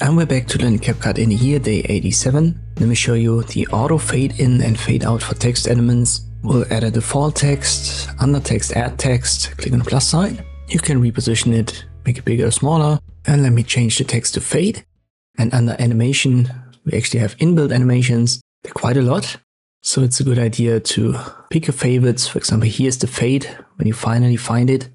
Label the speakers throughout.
Speaker 1: And we're back to learn CapCut in here, day 87. Let me show you the auto fade in and fade out for text elements. We'll add a default text, under text, add text, click on the plus sign. You can reposition it, make it bigger or smaller. And let me change the text to fade. And under animation, we actually have inbuilt animations. They're quite a lot. So it's a good idea to pick your favorites. For example, here's the fade when you finally find it.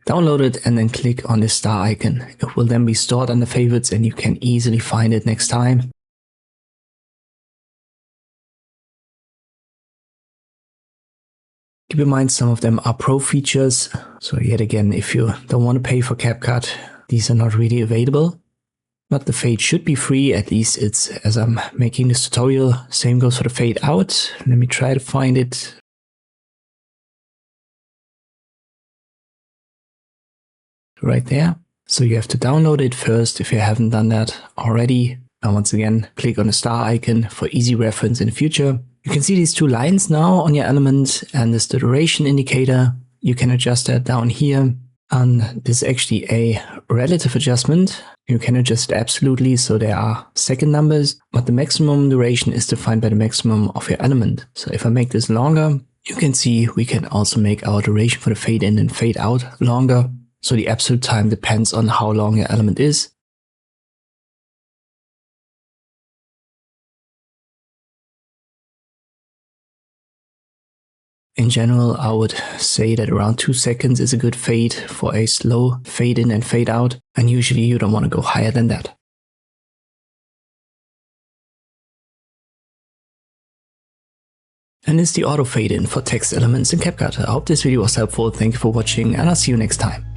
Speaker 1: Download it and then click on the star icon. It will then be stored under favorites and you can easily find it next time. Keep in mind some of them are pro features. So yet again, if you don't want to pay for CapCut, these are not really available. But the fade should be free, at least it's as I'm making this tutorial. Same goes for the fade out. Let me try to find it. Right there. So you have to download it first if you haven't done that already. And once again, click on the star icon for easy reference in the future. You can see these two lines now on your element, and this is the duration indicator. You can adjust that down here. And this is actually a relative adjustment. You can adjust it absolutely, so there are second numbers, but the maximum duration is defined by the maximum of your element. So if I make this longer, you can see we can also make our duration for the fade in and fade out longer. So the absolute time depends on how long your element is. In general, I would say that around 2 seconds is a good fade for a slow fade in and fade out. And usually you don't want to go higher than that. And it's the auto fade in for text elements in CapCut. I hope this video was helpful. Thank you for watching and I'll see you next time.